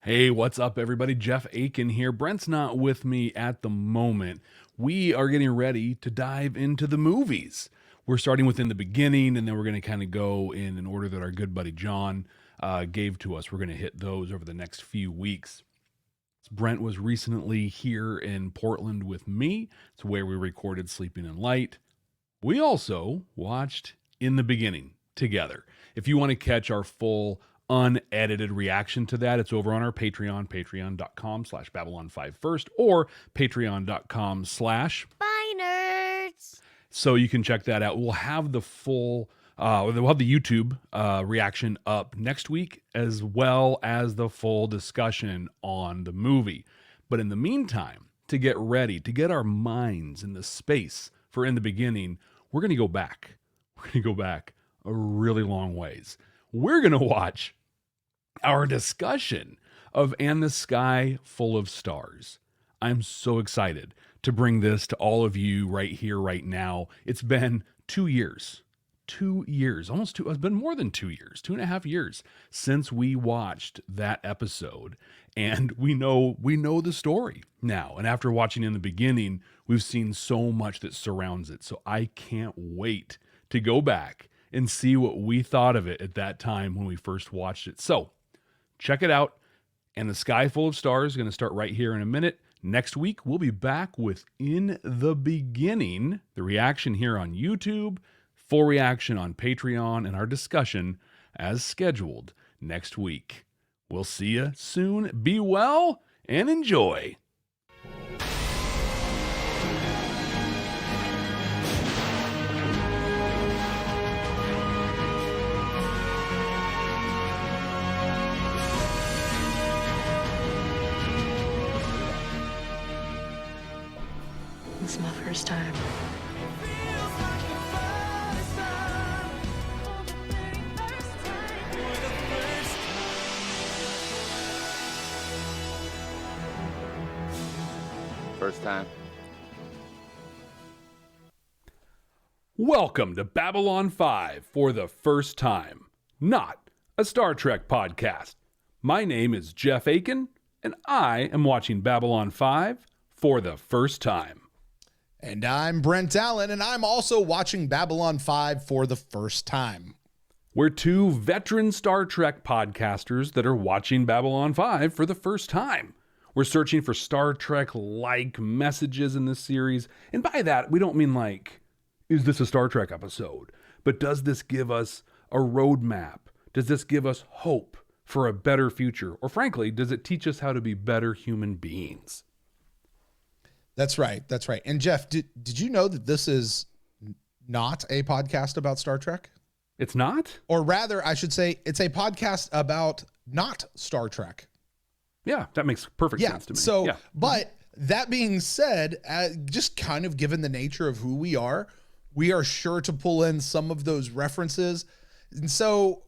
Hey, what's up, everybody? Jeff Aiken here. Brent's not with me at the moment. We are getting ready to dive into the movies. We're starting within the beginning, and then we're going to kind of go in an order that our good buddy John gave to us. We're going to hit those over the next few weeks. Brent was recently here in Portland with me. It's where we recorded Sleeping in Light. We also watched In the Beginning together. If you want to catch our full unedited reaction to that, it's over on our Patreon, patreon.com/Babylon5First or patreon.com/ Bye, nerds. So you can check that out. We'll have the full, we'll have the YouTube reaction up next week, as well as the full discussion on the movie. But in the meantime, to get ready, to get our minds in the space for In the Beginning, we're going to go back. We're going to go back a really long ways. We're going to watch our discussion of And the Sky Full of Stars. I'm so excited to bring this to all of you right here, right now. It's been 2 years. 2 years, almost two. It's been more than 2 years, 2.5 years since we watched that episode. And we know the story now. And after watching In the Beginning, we've seen so much that surrounds it. So I can't wait to go back and see what we thought of it at that time when we first watched it. So check it out. And the Sky Full of Stars is going to start right here in a minute. Next week, we'll be back with In the Beginning, the reaction here on YouTube, full reaction on Patreon, and our discussion as scheduled next week. We'll see you soon. Be well and enjoy. This is my first time. First time. Welcome to Babylon 5 for the first time, not a Star Trek podcast. My name is Jeff Aiken, and I am watching Babylon 5 for the first time. And I'm Brent Allen, and I'm also watching Babylon 5 for the first time. We're two veteran Star Trek podcasters that are watching Babylon 5 for the first time. We're searching for Star Trek-like messages in this series. And by that, we don't mean like, is this a Star Trek episode? But does this give us a roadmap? Does this give us hope for a better future? Or frankly, does it teach us how to be better human beings? That's right. That's right. And Jeff, did you know that this is not a podcast about Star Trek? It's not? Or rather, I should say, it's a podcast about not Star Trek. Yeah, that makes perfect sense to me. So, yeah. But that being said, just kind of given the nature of who we are sure to pull in some of those references. And so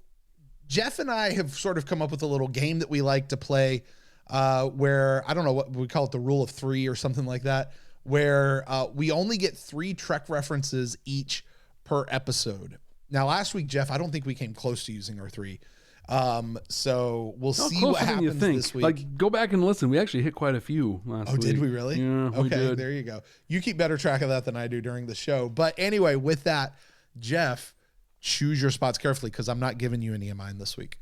Jeff and I have sort of come up with a little game that we like to play where, I don't know what we call it, the rule of three or something like that, where we only get 3 Trek references each per episode. Now, last week, Jeff, I don't think we came close to using our 3. So we'll see what happens this week. Like, go back and listen. We actually hit quite a few last week. Oh, did we really? Yeah, okay, we did. There you go. You keep better track of that than I do during the show. But anyway, with that, Jeff, choose your spots carefully because I'm not giving you any of mine this week.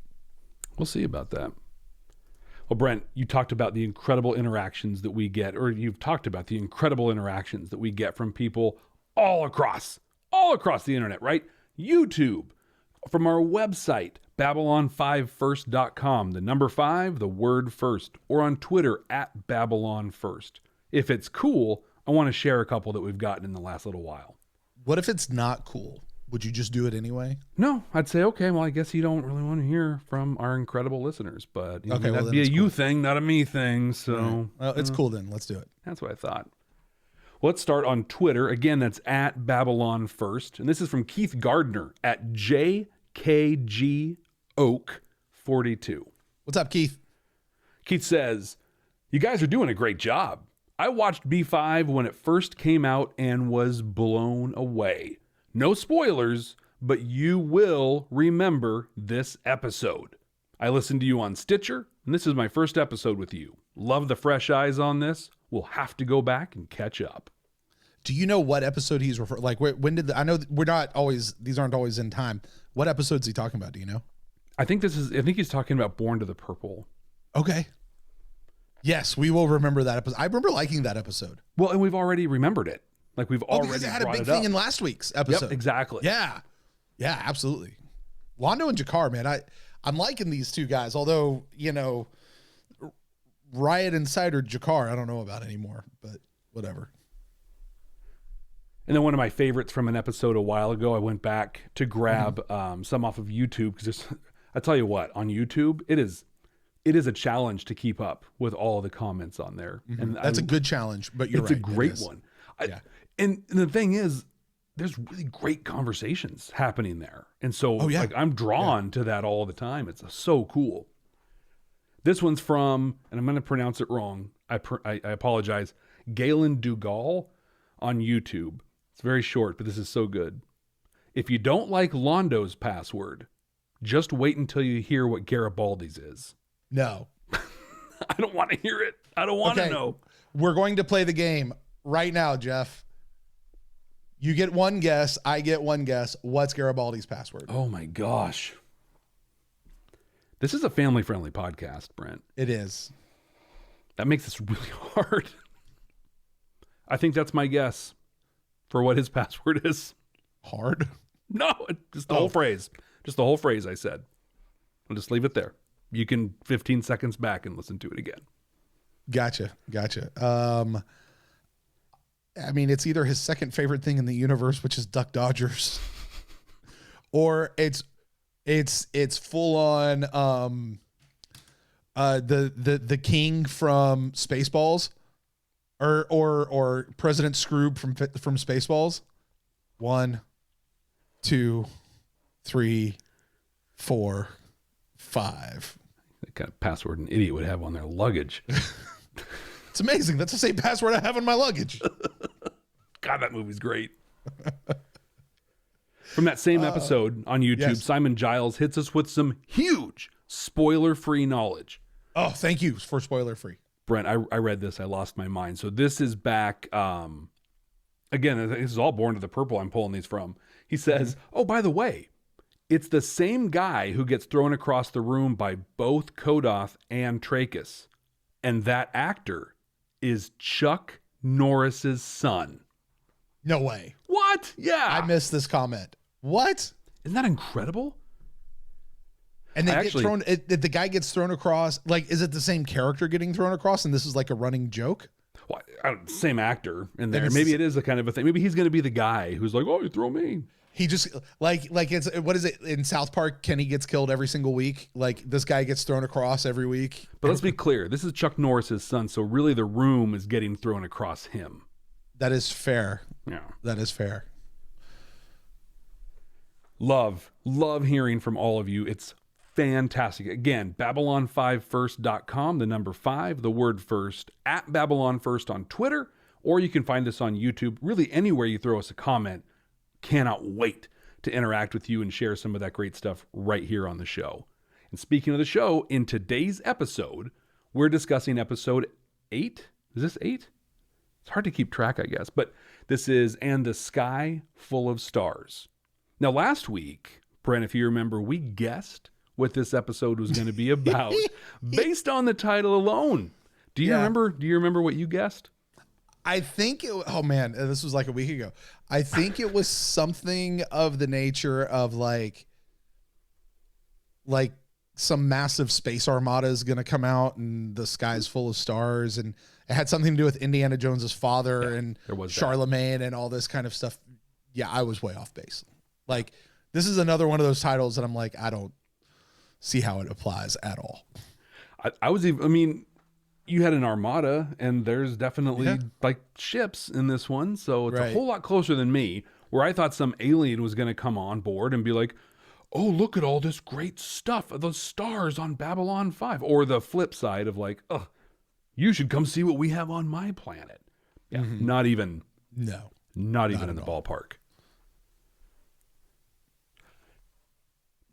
We'll see about that. Well, Brent, you talked about the incredible interactions that we get, or you've talked about the incredible interactions that we get from people all across the internet, right? YouTube, from our website, Babylon5First.com, the number 5, the word first, or on Twitter @BabylonFirst. If it's cool, I want to share a couple that we've gotten in the last little while. What if it's not cool? Would you just do it anyway? No, I'd say, okay, well, I guess you don't really want to hear from our incredible listeners, but you know, okay, that'd be a you thing, not a me thing. So, right. Well, it's cool then. Let's do it. That's what I thought. Well, let's start on Twitter. Again, that's @BabylonFirst. And this is from Keith Gardner @JKGOak42. What's up, Keith? Keith says, you guys are doing a great job. I watched B5 when it first came out and was blown away. No spoilers, but you will remember this episode. I listened to you on Stitcher, and this is my first episode with you. Love the fresh eyes on this. We'll have to go back and catch up. Do you know what episode he's referring? Like, when did I know we're not always, these aren't always in time. What episode's he talking about? Do you know? I think he's talking about Born to the Purple. Okay. Yes, we will remember that episode. I remember liking that episode. Well, and we've already remembered it. Like we've already because it had a big it thing up. in last week's episode. Yep, exactly. Yeah. Yeah, absolutely. Londo and Jakar, man. I'm liking these two guys, although, you know, Riot Insider Jakar, I don't know about anymore, but whatever. And then one of my favorites from an episode a while ago, I went back to grab some off of YouTube because I tell you what, on YouTube, it is a challenge to keep up with all the comments on there. And That's a good challenge, but you're it's right. a great one. And the thing is, there's really great conversations happening there. And so like I'm drawn to that all the time. It's so cool. This one's from, and I'm going to pronounce it wrong. I apologize. Galen Dugal on YouTube. It's very short, but this is so good. If you don't like Londo's password, just wait until you hear what Garibaldi's is. No. I don't want to hear it. I don't want to know. We're going to play the game right now, Jeff. You get one guess. I get one guess. What's Garibaldi's password? Oh my gosh. This is a family-friendly podcast, Brent. It is. That makes this really hard. I think that's my guess for what his password is. Hard? No, just the whole phrase. Just the whole phrase I said. I'll just leave it there. You can 15 seconds back and listen to it again. Gotcha. I mean, it's either his second favorite thing in the universe, which is Duck Dodgers, or it's full on the king from Spaceballs, or President Scrooge from Spaceballs. 1, 2, 3, 4, 5. That kind of password an idiot would have on their luggage. It's amazing. That's the same password I have on my luggage. God, that movie's great. From that same episode on YouTube, yes. Simon Giles hits us with some huge spoiler-free knowledge. Oh, thank you for spoiler-free. Brent, I read this. I lost my mind. So this is back, again, this is all Born to the Purple I'm pulling these from. He says, oh, by the way, it's the same guy who gets thrown across the room by both Kodoth and Trachis. And that actor is Chuck Norris's son. No way. What? Yeah. I missed this comment. What? Isn't that incredible? And they get thrown, the guy gets thrown across. Like, is it the same character getting thrown across and this is like a running joke? Well, same actor in there. Maybe it is a kind of a thing. Maybe he's going to be the guy who's like, oh, you throw me. He just like it's, what is it in South Park? Kenny gets killed every single week. Like this guy gets thrown across every week. But let's be clear. This is Chuck Norris's son. So really the room is getting thrown across him. That is fair. Yeah. That is fair. Love hearing from all of you. It's fantastic. Again, Babylon5first.com, the number 5, the word first, at Babylon1st on Twitter, or you can find us on YouTube. Really anywhere you throw us a comment. Cannot wait to interact with you and share some of that great stuff right here on the show. And speaking of the show, in today's episode, we're discussing episode 8. Is this 8? It's hard to keep track, I guess. But this is And the Sky Full of Stars. Now, last week, Brent, if you remember, we guessed what this episode was going to be about based on the title alone. Do you remember? Do you remember what you guessed? I think oh man, this was like a week ago. I think it was something of the nature of like some massive space armada is going to come out and the sky's full of stars, and it had something to do with Indiana Jones's father and Charlemagne and all this kind of stuff. Yeah, I was way off base. Like this is another one of those titles that I'm like, I don't see how it applies at all. I mean, you had an armada, and there's definitely like ships in this one, so it's a whole lot closer than me, where I thought some alien was going to come on board and be like, oh, look at all this great stuff, the stars on Babylon 5, or the flip side of like, oh, you should come see what we have on my planet. Yeah, not even in the ballpark.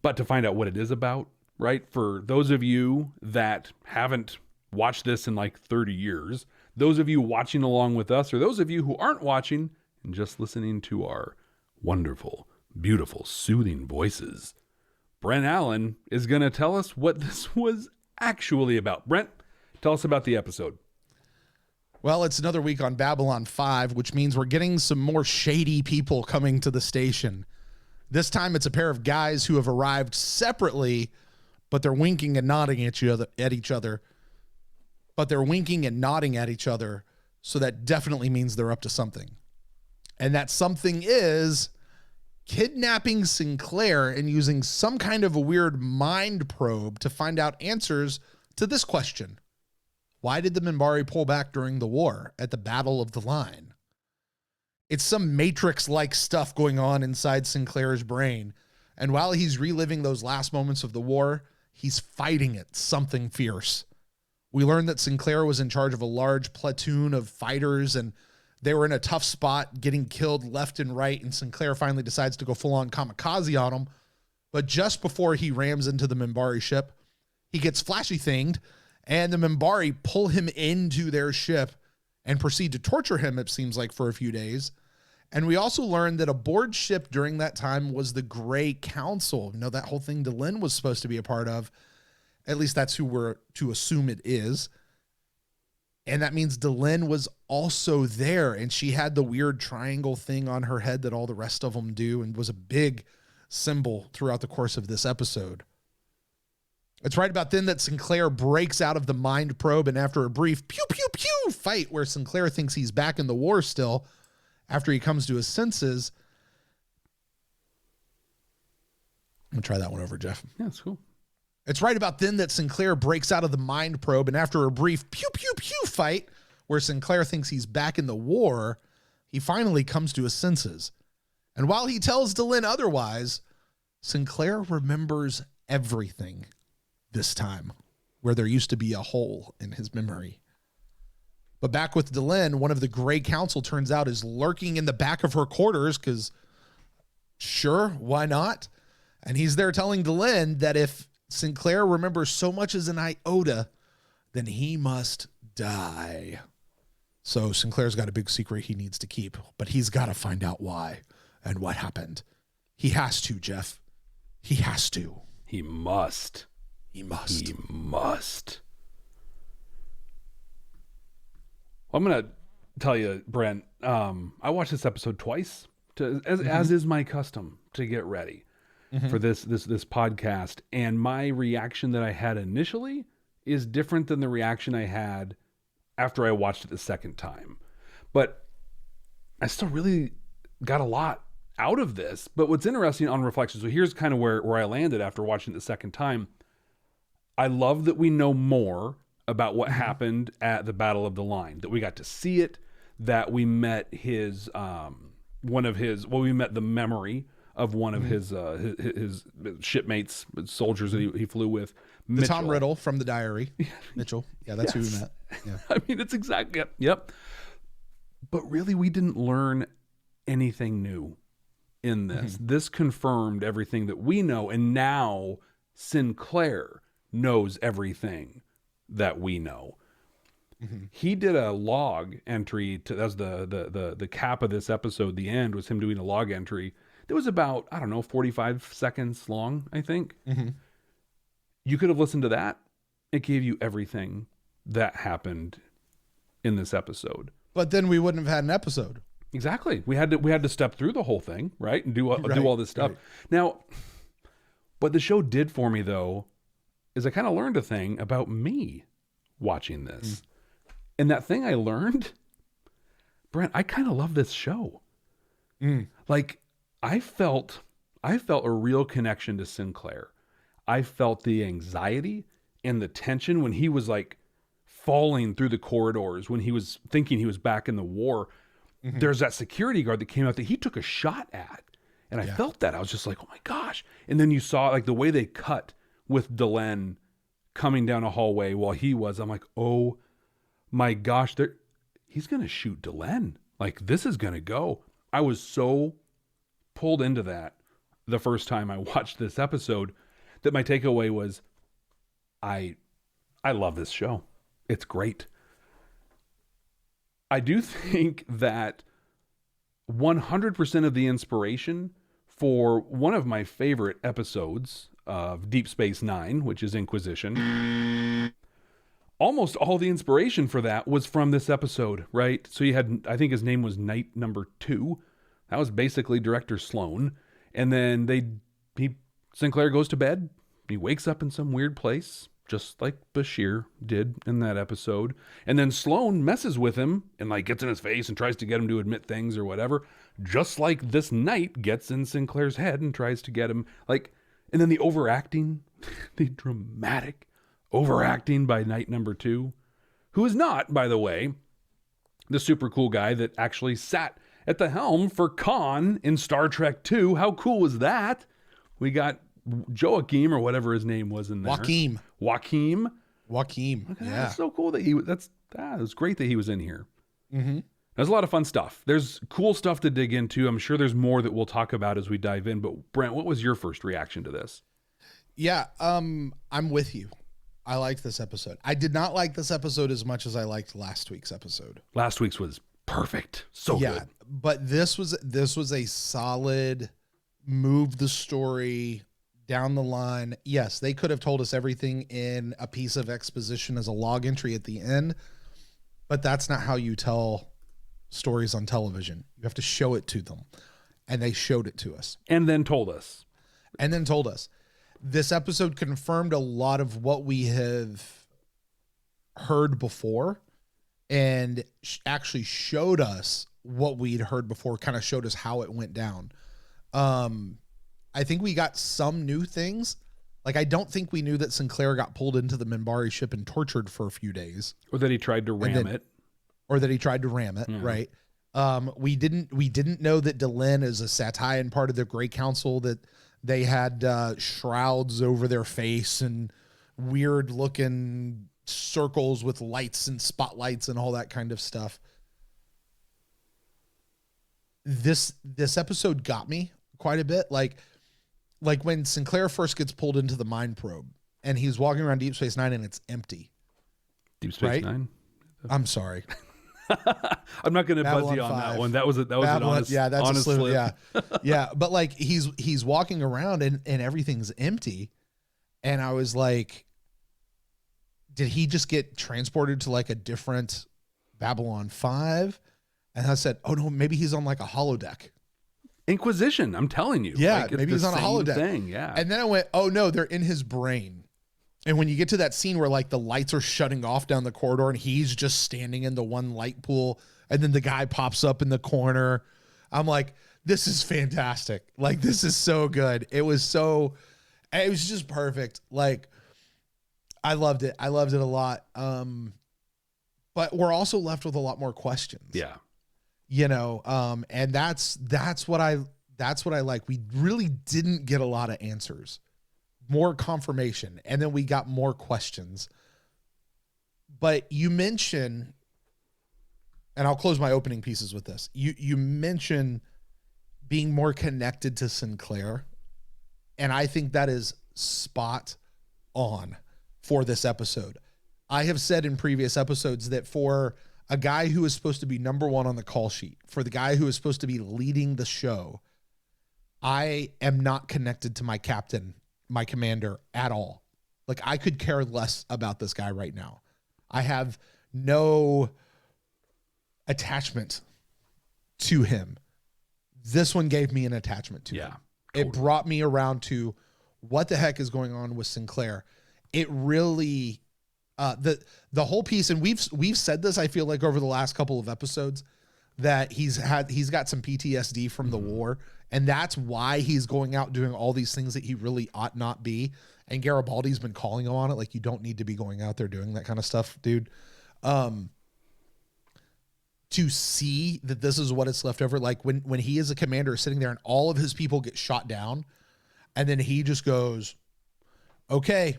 But to find out what it is about, right? For those of you that haven't watched this in like 30 years, those of you watching along with us, or those of you who aren't watching and just listening to our wonderful, beautiful, soothing voices, Brent Allen is going to tell us what this was actually about. Brent, tell us about the episode. Well, it's another week on Babylon 5, which means we're getting some more shady people coming to the station. This time it's a pair of guys who have arrived separately, but they're winking and nodding at each other. But they're winking and nodding at each other, so that definitely means they're up to something. And that something is kidnapping Sinclair and using some kind of a weird mind probe to find out answers to this question. Why did the Minbari pull back during the war at the Battle of the Line? It's some Matrix-like stuff going on inside Sinclair's brain. And while he's reliving those last moments of the war, he's fighting it, something fierce. We learned that Sinclair was in charge of a large platoon of fighters, and they were in a tough spot, getting killed left and right, and Sinclair finally decides to go full-on kamikaze on them. But just before he rams into the Minbari ship, he gets flashy-thinged, and the Minbari pull him into their ship and proceed to torture him, it seems like, for a few days. And we also learned that aboard ship during that time was the Grey Council. You know, that whole thing Delenn was supposed to be a part of. At least that's who we're to assume it is. And that means Delenn was also there, and she had the weird triangle thing on her head that all the rest of them do, and was a big symbol throughout the course of this episode. It's right about then that Sinclair breaks out of the mind probe, and after a brief pew, pew, pew fight where Sinclair thinks he's back in the war still, after he comes to his senses. I'm going to try that one over, Jeff. Yeah, that's cool. It's right about then that Sinclair breaks out of the mind probe, and after a brief pew, pew, pew fight where Sinclair thinks he's back in the war, he finally comes to his senses. And while he tells Delenn otherwise, Sinclair remembers everything this time, where there used to be a hole in his memory. But back with Delenn, one of the Grey Council turns out is lurking in the back of her quarters, because sure, why not? And he's there telling Delenn that if Sinclair remembers so much as an iota, then he must die. So Sinclair's got a big secret he needs to keep, but he's got to find out why and what happened. He has to, Jeff. He has to. He must. He must. He must. Well, I'm going to tell you, Brent, I watched this episode twice, as is my custom, to get ready for this podcast. And my reaction that I had initially is different than the reaction I had after I watched it the second time. But I still really got a lot out of this. But what's interesting on reflection, so here's kind of where I landed after watching it the second time. I love that we know more about what happened at the Battle of the Line, that we got to see it, that we met his, we met the memory of one of his shipmates, soldiers that he flew with. The Tom Riddle from the diary. Mitchell. Yeah, that's who we met. Yeah. I mean, it's exactly, yep. But really, we didn't learn anything new in this. This confirmed everything that we know, and now Sinclair knows everything that we know. He did a log entry that was the cap of this episode. The end was him doing a log entry. It was about, 45 seconds long, I think. You could have listened to that. It gave you everything that happened in this episode. But then we wouldn't have had an episode. Exactly. We had to step through the whole thing, right? And do all this stuff. Right. Now, what the show did for me, though, is I kind of learned a thing about me watching this. And that thing I learned, Brent, I kind of love this show. Like, I felt a real connection to Sinclair. I felt the anxiety and the tension when he was like falling through the corridors, when he was thinking he was back in the war. There's that security guard that came out that he took a shot at. And I felt that. I was just like, oh my gosh. And then you saw like the way they cut with Delenn coming down a hallway while he was, I'm like, oh my gosh, he's going to shoot Delenn. Like, this is going to go. I was so pulled into that the first time I watched this episode that my takeaway was, I love this show. It's great. I do think that 100% of the inspiration for one of my favorite episodes of Deep Space Nine, which is Inquisition, almost all the inspiration for that was from this episode, right? So you had, I think his name was Night Number 2. That was basically Director Sloan. And then Sinclair goes to bed. He wakes up in some weird place, just like Bashir did in that episode. And then Sloan messes with him and like gets in his face and tries to get him to admit things or whatever. Just like this Knight gets in Sinclair's head and tries to get him like, and then the overacting, the dramatic overacting by Knight Number 2, who is not, by the way, the super cool guy that actually sat at the helm for Khan in Star Trek 2. How cool was that? We got Joachim or whatever his name was in there. Joachim. Okay, Yeah. that's so cool that it was great that he was in here. Mm-hmm. There's a lot of fun stuff. There's cool stuff to dig into. I'm sure there's more that we'll talk about as we dive in. But Brent, what was your first reaction to this? Yeah, I'm with you. I liked this episode. I did not like this episode as much as I liked last week's episode. Last week's was perfect. So good. But this was a solid move the story down the line. Yes, they could have told us everything in a piece of exposition as a log entry at the end, but that's not how you tell stories on television. You have to show it to them. And they showed it to us. And then told us. This episode confirmed a lot of what we have heard before and actually showed us what we'd heard before, kind of showed us how it went down. I think we got some new things. Like, I don't think we knew that Sinclair got pulled into the Minbari ship and tortured for a few days. Or that he tried to ram it. Yeah. Right. We didn't know that Delenn is a Satayan part of the Grey Council, that they had shrouds over their face and weird looking circles with lights and spotlights and all that kind of stuff. This episode got me quite a bit. Like when Sinclair first gets pulled into the mind probe and he's walking around Deep Space Nine and it's empty. Deep Space Nine? I'm sorry. I'm not going to buzz you on 5. that one. That was an honest, that's honest a slip. slip. Yeah. But like he's walking around and everything's empty. And I was like, did he just get transported to like a different Babylon 5? And I said, oh no, maybe he's on like a holodeck. Inquisition, I'm telling you. Yeah, like, maybe he's on a holodeck thing. Yeah. And then I went, oh no, they're in his brain. And when you get to that scene where like the lights are shutting off down the corridor and he's just standing in the one light pool and then the guy pops up in the corner, I'm like, this is fantastic. Like, this is so good. It was just perfect. Like, I loved it. I loved it a lot. But we're also left with a lot more questions. Yeah. You know, and that's what I like. We really didn't get a lot of answers. More confirmation, and then we got more questions. But you mention, and I'll close my opening pieces with this. You mention being more connected to Sinclair, and I think that is spot on for this episode. I have said in previous episodes that for a guy who is supposed to be number one on the call sheet, for the guy who is supposed to be leading the show, I am not connected to my captain, my commander at all. Like, I could care less about this guy right now. I have no attachment to him. This one gave me an attachment to him. Totally. It brought me around to what the heck is going on with Sinclair. It really, the whole piece, and we've said this, I feel like, over the last couple of episodes, that he's got some PTSD from the war. And that's why he's going out doing all these things that he really ought not be. And Garibaldi's been calling him on it. Like, you don't need to be going out there doing that kind of stuff, dude. To see that this is what it's left over. Like when he is a commander sitting there and all of his people get shot down. And then he just goes, okay,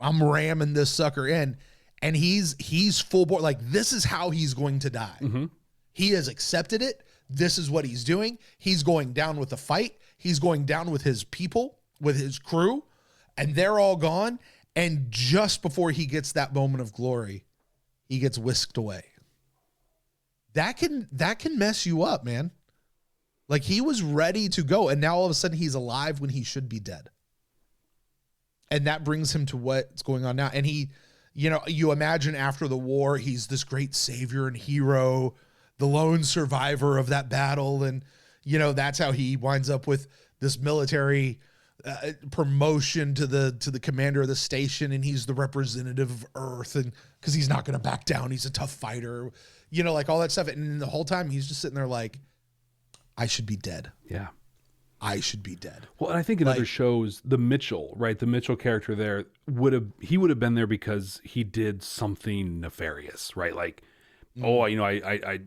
I'm ramming this sucker in. And he's full board. Like, this is how he's going to die. Mm-hmm. He has accepted it. This is what he's doing. He's going down with the fight. He's going down with his people, with his crew. and they're all gone. And just before he gets that moment of glory, he gets whisked away. That can mess you up, man. Like, he was ready to go, and now all of a sudden he's alive when he should be dead. And that brings him to what's going on now. And he, you know, you imagine after the war, he's this great savior and hero, the lone survivor of that battle. And, you know, that's how he winds up with this military promotion to the commander of the station. And he's the representative of Earth, and because he's not going to back down. He's a tough fighter, you know, like all that stuff. And the whole time he's just sitting there like, I should be dead. Yeah. I should be dead. Well, and I think in other shows, the Mitchell, right? The Mitchell character there would have been there because he did something nefarious, right? Like, oh, you know, I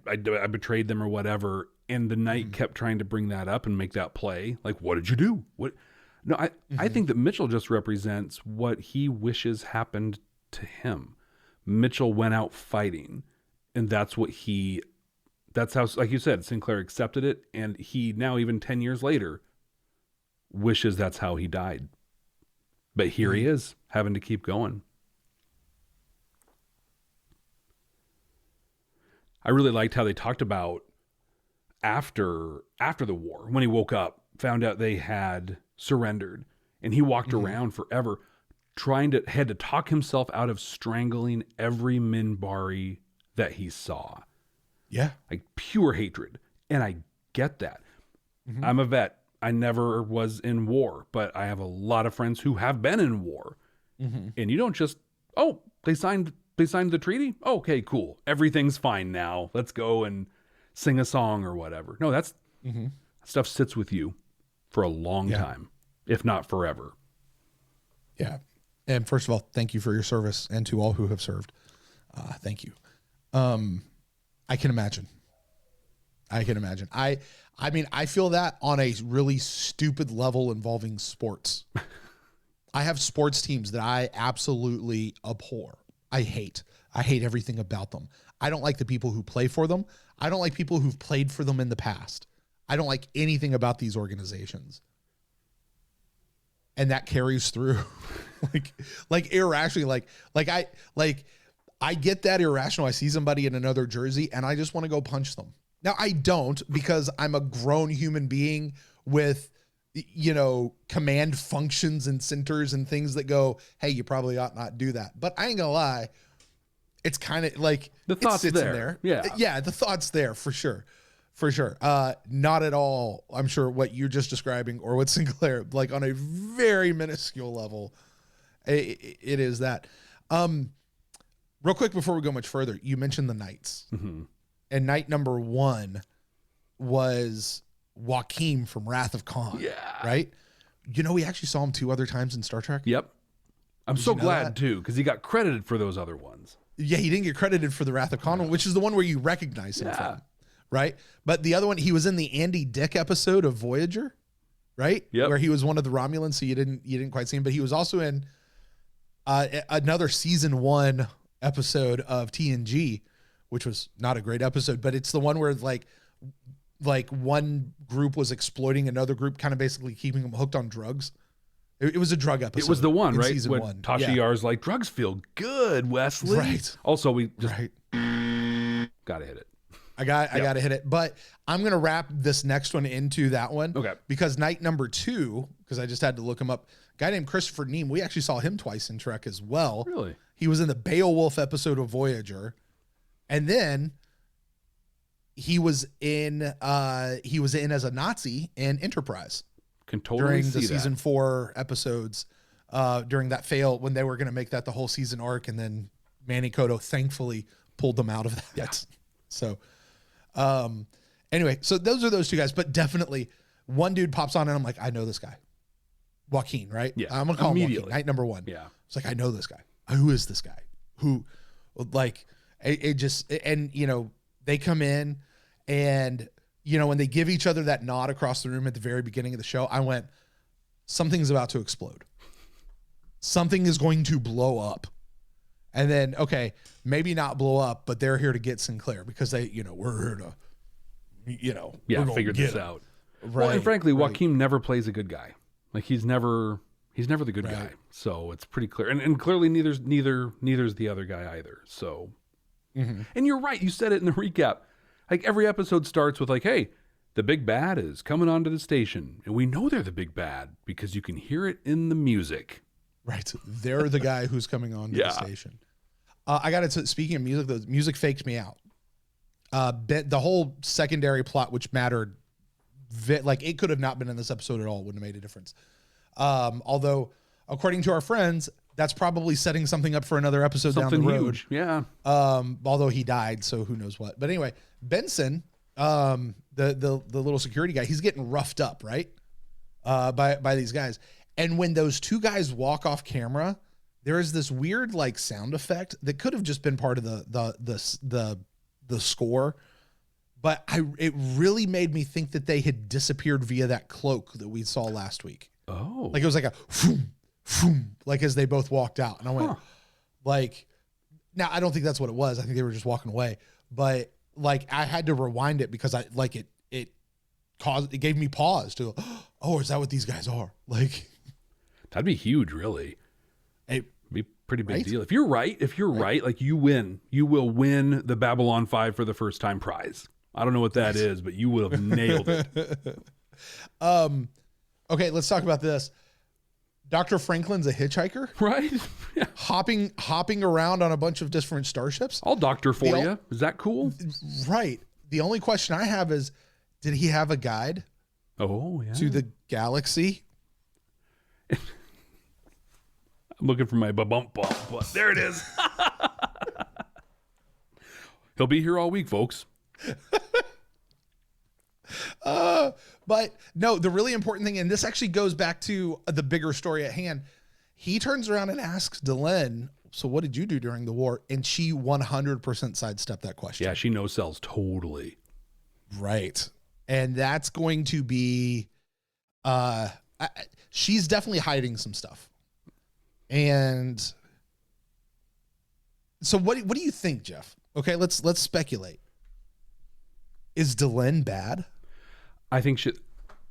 betrayed them or whatever. And the Knight kept trying to bring that up and make that play. Like, what did you do? What? No, I think that Mitchell just represents what he wishes happened to him. Mitchell went out fighting, and that's how, like you said, Sinclair accepted it, and he now, even 10 years later, wishes that's how he died. But here he is, having to keep going. I really liked how they talked about after the war, when he woke up, found out they had surrendered, and he walked around forever had to talk himself out of strangling every Minbari that he saw. Yeah. Like pure hatred. And I get that. I'm a vet. I never was in war, but I have a lot of friends who have been in war. And you don't just, they signed the treaty? Okay, cool. Everything's fine now. Let's go and sing a song or whatever. No, that stuff sits with you for a long time, if not forever. Yeah. And first of all, thank you for your service, and to all who have served. Thank you. I can imagine. I mean, I feel that on a really stupid level involving sports. I have sports teams that I absolutely abhor. I hate everything about them. I don't like the people who play for them. I don't like people who've played for them in the past. I don't like anything about these organizations. And that carries through like irrationally, I get that irrational. I see somebody in another jersey and I just want to go punch them. Now I don't, because I'm a grown human being with, you know, command functions and centers and things that go, hey, you probably ought not do that. But I ain't gonna lie, it's kind of like the thought's in there. Yeah, the thought's there for sure. For sure. Not at all, I'm sure, what you're just describing or what Sinclair, like on a very minuscule level, it is that. Real quick before we go much further, you mentioned the Knights. And Knight number 1 was Joachim from Wrath of Khan. Yeah. Right? You know, we actually saw him 2 other times in Star Trek. Yep. I'm Did so you know glad that? too, because he got credited for those other ones. Yeah, he didn't get credited for the Wrath of Khan one, which is the one where you recognize him from. Right? But the other one, he was in the Andy Dick episode of Voyager, right? Yep. Where he was one of the Romulans, so you didn't quite see him. But he was also in another season 1 episode of TNG, which was not a great episode, but it's the one where like one group was exploiting another group, kind of basically keeping them hooked on drugs. It was a drug episode. It was the one, right? Season When 1. Tasha Yar's like, drugs feel good, Wesley. Right. Also, we just Right. gotta hit it. I got to hit it, but I'm going to wrap this next one into that one. Okay. Because Knight number 2, because I just had to look him up, a guy named Christopher Neame, we actually saw him twice in Trek as well. Really? He was in the Beowulf episode of Voyager. And then he was in as a Nazi in Enterprise. Can totally during see the that. season 4 episodes, during that fail, when they were going to make that the whole season arc, and then Manny Koto thankfully pulled them out of that. Yeah. So, anyway, so those are those 2 guys, but definitely one dude pops on and I'm like, I know this guy. Joaquin, right? Yeah. I'm gonna call him Immediately. Joaquin, Knight number 1. Yeah. It's like, I know this guy. Who is this guy? Who, like, it just, and you know, they come in and, you know, when they give each other that nod across the room at the very beginning of the show, I went, something's about to explode. Something is going to blow up. And then, okay, maybe not blow up, but they're here to get Sinclair because they, you know, we're here to, you know, we're gonna figure get this him. out. Right. Well, and frankly, right. Joaquin never plays a good guy. Like he He's never the good Right. guy. So it's pretty clear. And clearly neither's the other guy either. So, and you're right. You said it in the recap. Like every episode starts with like, hey, the big bad is coming onto the station. And we know they're the big bad because you can hear it in the music. Right. They're the guy who's coming on to Yeah. the station. I got to, speaking of music, the music faked me out. The whole secondary plot, which mattered, like it could have not been in this episode at all, wouldn't have made a difference. Although, according to our friends, that's probably setting something up for another episode Something down the road. huge. Yeah. Although he died, so who knows what. But anyway, Benson, the little security guy, he's getting roughed up, right? By these guys. And when those two guys walk off camera, there is this weird like sound effect that could have just been part of the score. But it really made me think that they had disappeared via that cloak that we saw last week. Oh. Like it was like a phoom, phoom, like as they both walked out. And I went, like, now I don't think that's what it was. I think they were just walking away. But like I had to rewind it because it gave me pause to, oh, is that what these guys are? Like that'd be huge, really. It'd be a pretty big right? deal. If you're right, like you win. You will win the Babylon 5 for the first time prize. I don't know what that is, but you will have nailed it. Okay, let's talk about this. Dr. Franklin's a hitchhiker, Right? Yeah. hopping around on a bunch of different starships. I'll doctor for The you. Is that cool? Right. The only question I have is, did he have a guide Oh, yeah. to the galaxy? I'm looking for my bump, but there it is. He'll be here all week, folks. But no, the really important thing, and this actually goes back to the bigger story at hand. He turns around and asks Delenn, so what did you do during the war? And she 100% sidestepped that question. Yeah, she knows cells totally. Right. And that's going to be, she's definitely hiding some stuff. And so what do you think, Jeff? Okay, let's speculate. Is Delenn bad? I think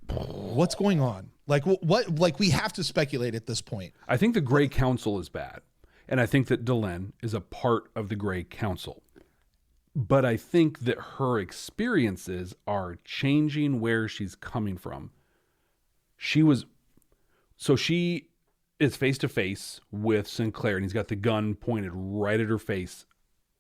What's going on? Like what like we have to speculate at this point. I think the Grey Council is bad. And I think that Delenn is a part of the Grey Council. But I think that her experiences are changing where she's coming from. She is face to face with Sinclair, and he's got the gun pointed right at her face.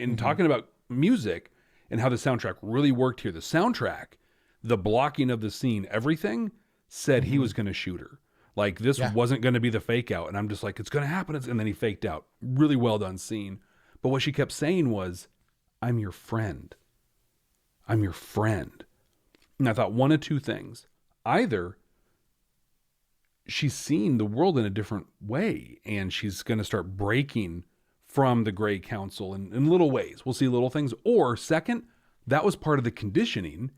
And talking about music and how the soundtrack really worked here. The soundtrack, the blocking of the scene, everything said he was going to shoot her. Like this wasn't going to be the fake out. And I'm just like, it's going to happen. And then he faked out. Really well done scene. But what she kept saying was, I'm your friend. I'm your friend. And I thought one of two things. Either she's seeing the world in a different way and she's going to start breaking from the Grey Council in little ways. We'll see little things. Or second, that was part of the conditioning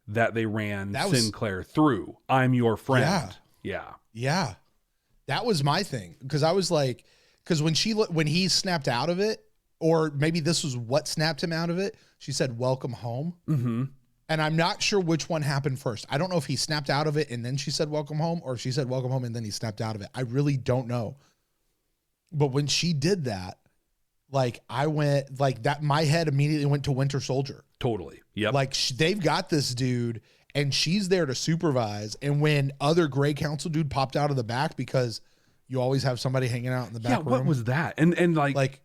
that they ran Sinclair through. I'm your friend. Yeah. That was my thing. Because I was like, because when he snapped out of it, or maybe this was what snapped him out of it, she said, welcome home. Mm-hmm. And I'm not sure which one happened first. I don't know if he snapped out of it and then she said, welcome home, or if she said, welcome home, and then he snapped out of it. I really don't know. But when she did that, like I went like that, my head immediately went to Winter Soldier. Totally. Yep. Like they've got this dude and she's there to supervise. And when other Grey Council dude popped out of the back, because you always have somebody hanging out in the back room. What was that? And like,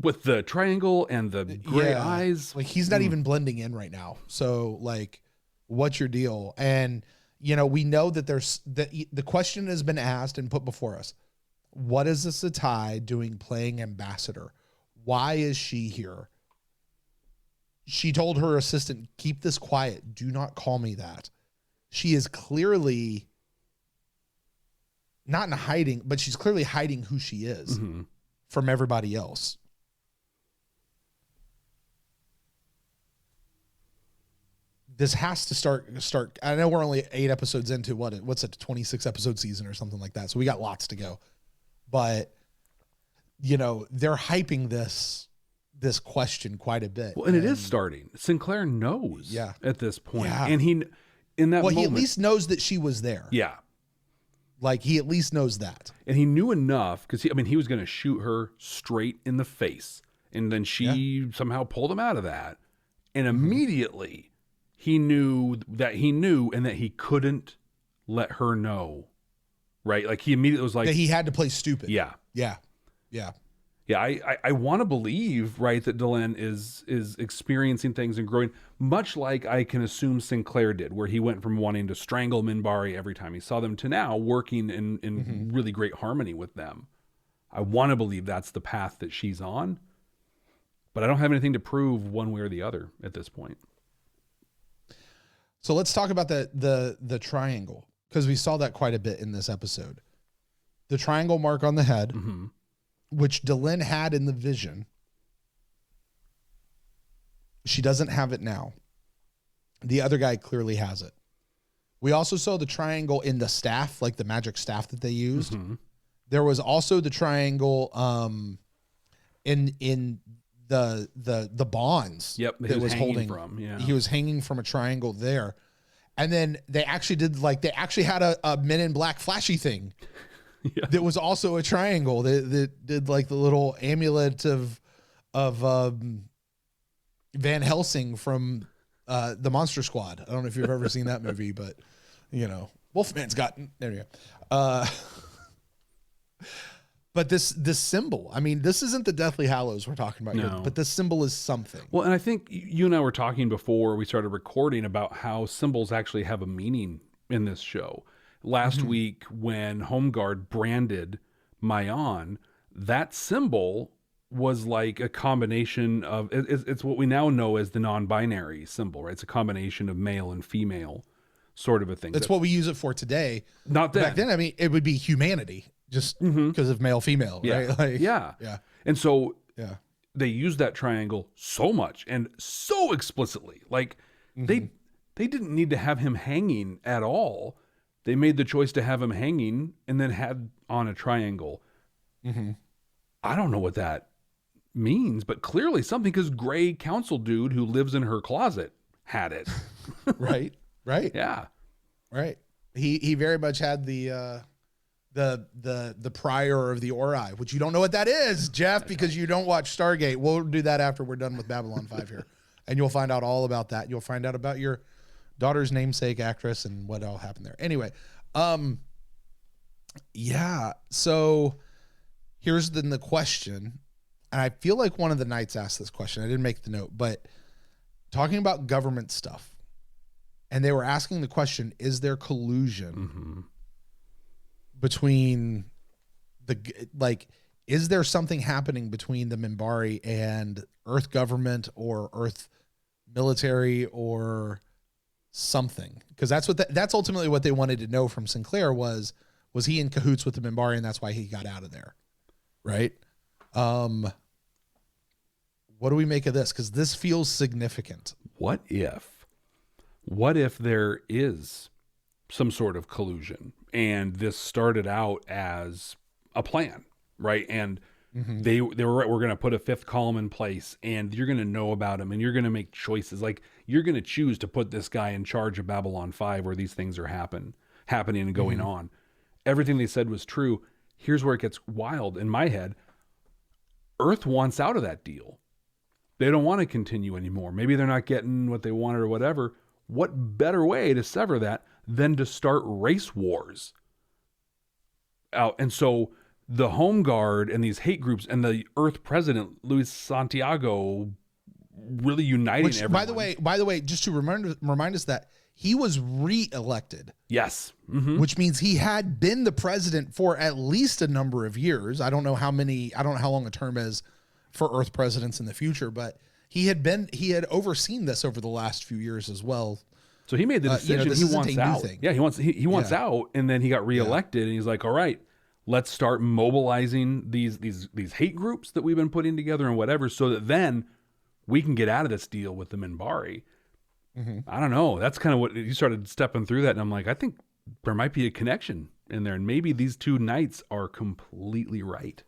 with the triangle and the gray eyes. Like he's not even blending in right now. So like, what's your deal? And we know that there's the question has been asked and put before us. What is this Satai doing playing ambassador? Why is she here? She told her assistant, keep this quiet. Do not call me that. She is clearly not in hiding, but she's clearly hiding who she is from everybody else. This has to start. I know we're only 8 episodes into what's a 26 episode season or something like that. So we got lots to go, but they're hyping this question quite a bit. Well, and it is starting. Sinclair knows at this point. Yeah. And he at moment, least knows that she was there. Yeah. Like, he at least knows that. And he knew enough because he was going to shoot her straight in the face. And then she somehow pulled him out of that. And immediately he knew and that he couldn't let her know. Right? Like, he immediately was like, that he had to play stupid. Yeah. Yeah. Yeah. Yeah, I want to believe, right, that Delenn is experiencing things and growing, much like I can assume Sinclair did, where he went from wanting to strangle Minbari every time he saw them to now working in really great harmony with them. I want to believe that's the path that she's on, but I don't have anything to prove one way or the other at this point. So let's talk about the triangle, because we saw that quite a bit in this episode. The triangle mark on the head. Mm-hmm. Which Delenn had in the vision. She doesn't have it now. The other guy clearly has it. We also saw the triangle in the staff, like the magic staff that they used. Mm-hmm. There was also the triangle in the bonds. Yep, that was holding from. Yeah. He was hanging from a triangle there. And then they actually had a Men in Black flashy thing. Yeah. That was also a triangle that did like the little amulet of Van Helsing from the Monster Squad. I don't know if you've ever seen that movie, but Wolfman's got there you go. But this symbol, this isn't the Deathly Hallows we're talking about here, but this symbol is something. Well, and I think you and I were talking before we started recording about how symbols actually have a meaning in this show. Last week, when Home Guard branded Mayan, that symbol was like a combination of, it's what we now know as the non-binary symbol, right? It's a combination of male and female sort of a thing. That's what we use it for today. Not then. Back then, it would be humanity, just because of male-female, right? Like, yeah. And so they used that triangle so much and so explicitly. Like, they didn't need to have him hanging at all. They made the choice to have him hanging and then had on a triangle. I don't know what that means, but clearly something, because Gray Council dude who lives in her closet had it. Right. Yeah. Right. He very much had the prior of the Ori, which you don't know what that is, Jeff, because you don't watch Stargate. We'll do that after we're done with Babylon 5 here. And you'll find out all about that. You'll find out about your daughter's namesake actress and what all happened there. Anyway, so here's the question, and I feel like one of the knights asked this question. I didn't make the note, but talking about government stuff, and they were asking the question, is there collusion between is there something happening between the Minbari and Earth government or Earth military or something? Because that's ultimately what they wanted to know from Sinclair was he in cahoots with the Minbari, and that's why he got out of there, right? What do we make of this? Because this feels significant. What if there is some sort of collusion and this started out as a plan, right? And they were we're going to put a fifth column in place, and you're going to know about him, and you're going to make choices. Like, you're going to choose to put this guy in charge of Babylon 5, where these things are happening and going on. Everything they said was true. Here's where it gets wild in my head. Earth wants out of that deal. They don't want to continue anymore. Maybe they're not getting what they wanted or whatever. What better way to sever that than to start race wars? And so the Home Guard and these hate groups and the Earth president, Luis Santiago, really uniting everyone. By the way, just to remind us that he was re-elected. Yes. Which means he had been the president for at least a number of years. I don't know how long a term is for Earth presidents in the future, but he had overseen this over the last few years as well. So he made the decision. He wants out. Yeah, he wants out, and then he got reelected, and he's like, all right, let's start mobilizing these hate groups that we've been putting together and whatever, so that then we can get out of this deal with the Minbari. I don't know. That's kind of what you started stepping through that, and I'm like, I think there might be a connection in there, and maybe these two knights are completely right.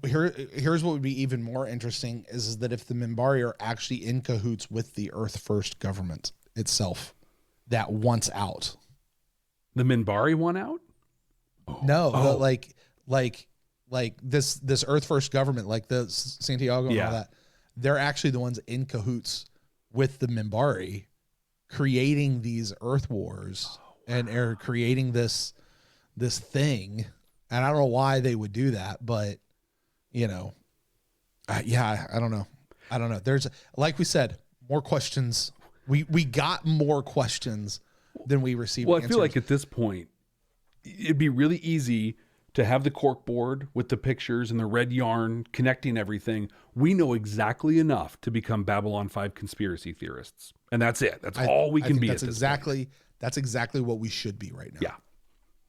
here's what would be even more interesting is that if the Minbari are actually in cahoots with the Earth First government itself that wants out. The Minbari want out? No, like this Earth First government, like the Santiago and all that, they're actually the ones in cahoots with the Minbari, creating these Earth Wars and are creating this thing. And I don't know why they would do that, but I don't know. There's, like we said, more questions. We got more questions than we received. Well, I answers. feel like at this point, it'd be really easy to have the cork board with the pictures and the red yarn connecting everything. We know exactly enough to become Babylon 5 conspiracy theorists. And that's it. That's all we can be at this point. That's exactly what we should be right now. Yeah.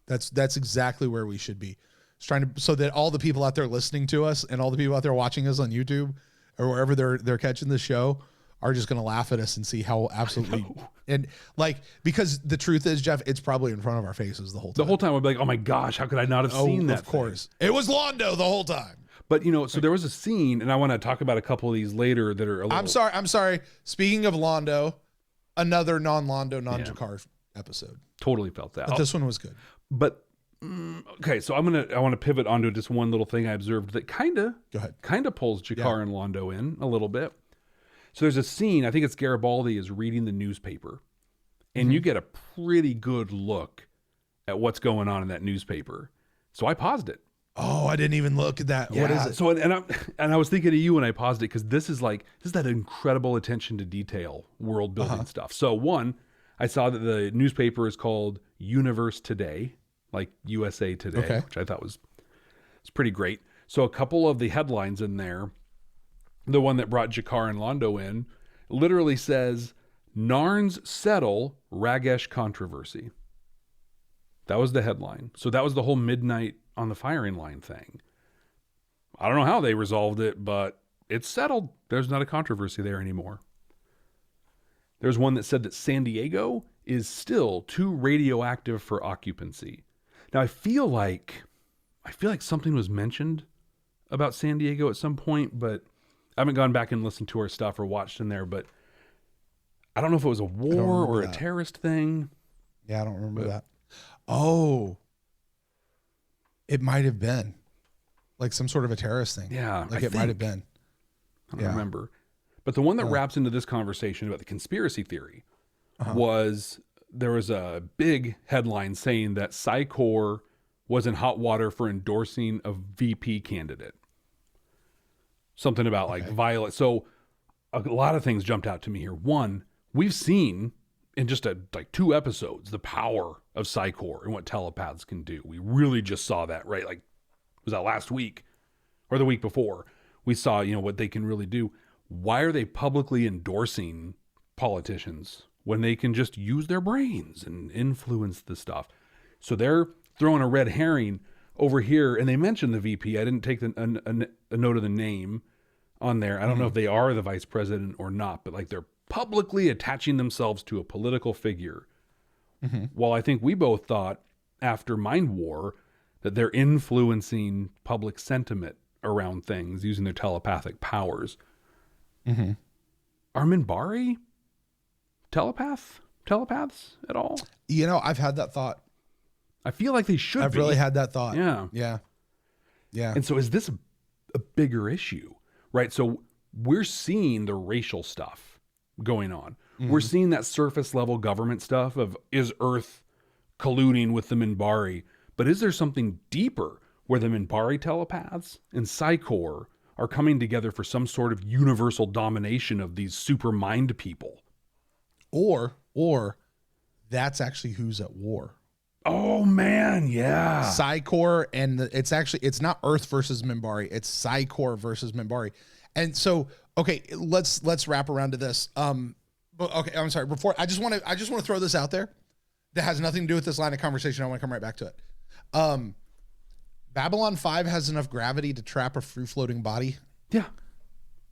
That's exactly where we should be. It's trying to, so that all the people out there listening to us and all the people out there watching us on YouTube or wherever they're catching the show are just going to laugh at us and see how absolutely, and like, because the truth is, Jeff, it's probably in front of our faces the whole time. The whole time I'd be like, oh my gosh, how could I not have seen that? Of course. It was Londo the whole time. But so there was a scene, and I want to talk about a couple of these later that are a little... I'm sorry. Speaking of Londo, another non-Londo, non-Jakar episode. Totally felt that. But this one was good. But okay, so I want to pivot onto just one little thing I observed that kind of pulls Jakar and Londo in a little bit. So there's a scene, I think it's Garibaldi is reading the newspaper, and you get a pretty good look at what's going on in that newspaper. So I paused it. Oh, I didn't even look at that. Yeah. What is it? So and I was thinking of you when I paused it, because this is that incredible attention to detail, world building stuff. So one, I saw that the newspaper is called Universe Today, like USA Today, which I thought was pretty great. So a couple of the headlines in there, the one that brought Jakar and Londo in, literally says, Narns settle Ragesh controversy. That was the headline. So that was the whole midnight on the firing line thing. I don't know how they resolved it, but it's settled. There's not a controversy there anymore. There's one that said that San Diego is still too radioactive for occupancy. Now I feel like something was mentioned about San Diego at some point, but I haven't gone back and listened to our stuff or watched in there, but I don't know if it was a war or a terrorist thing. Yeah, I don't remember that. Oh, it might have been like some sort of a terrorist thing. Yeah. Like it might have been. I don't remember. But the one that wraps into this conversation about the conspiracy theory was there was a big headline saying that Psycor was in hot water for endorsing a VP candidate. Something about like Violet. So a lot of things jumped out to me here. One, we've seen in just like 2 episodes the power of Psycor and what telepaths can do. We really just saw that, right? Like, was that last week or the week before? We saw, what they can really do. Why are they publicly endorsing politicians when they can just use their brains and influence the stuff? So they're throwing a red herring over here, and they mentioned the VP. I didn't take a note of the name on there. I don't know if they are the vice president or not, but like they're publicly attaching themselves to a political figure. Well, I think we both thought after Mind War that they're influencing public sentiment around things using their telepathic powers. Are Minbari telepaths at all? I've had that thought. I feel like they should I've really had that thought. Yeah. And so is this a bigger issue, right? So we're seeing the racial stuff going on. We're seeing that surface level government stuff of, is Earth colluding with the Minbari? But is there something deeper where the Minbari telepaths and Psycor are coming together for some sort of universal domination of these super mind people? Or that's actually who's at war. Oh man, yeah. Psycor, and it's not Earth versus Minbari, it's Psycor versus Minbari. And so, okay, let's wrap around to this. Okay, I'm sorry. Before I just want to throw this out there that has nothing to do with this line of conversation. I want to come right back to it. Babylon 5 has enough gravity to trap a free floating body. Yeah.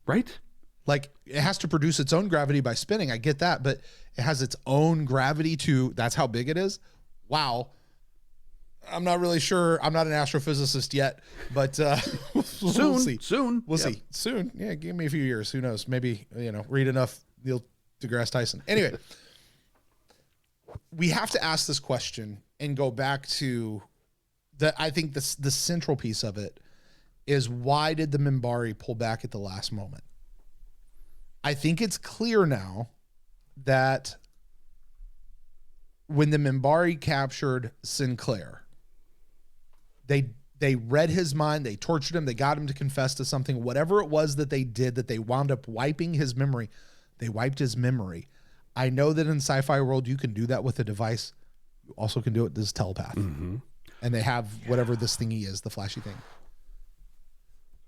Right? Like it has to produce its own gravity by spinning. I get that, but it has its own gravity that's how big it is. Wow. I'm not really sure. I'm not an astrophysicist yet, but Soon. we'll see. Soon. We'll Yep. see. Soon. Yeah, give me a few years. Who knows? Maybe, read enough Neil deGrasse Tyson. Anyway, we have to ask this question and go back to I think the central piece of it is, why did the Minbari pull back at the last moment? I think it's clear now that when the Minbari captured Sinclair, they read his mind, they tortured him, they got him to confess to something, whatever it was that they did, that they wound up wiping his memory. They wiped his memory. I know that in sci-fi world, you can do that with a device. You also can do it as telepath. Mm-hmm. And they have whatever this thingy is, the flashy thing.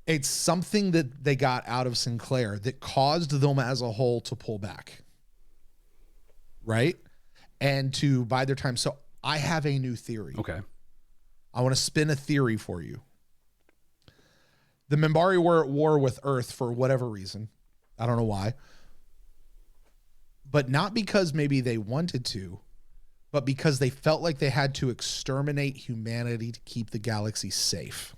It's something that they got out of Sinclair that caused them as a whole to pull back. Right? And to bide their time. So I have a new theory. Okay. I want to spin a theory for you. The Minbari were at war with Earth for whatever reason. I don't know why. But not because maybe they wanted to, but because they felt like they had to exterminate humanity to keep the galaxy safe.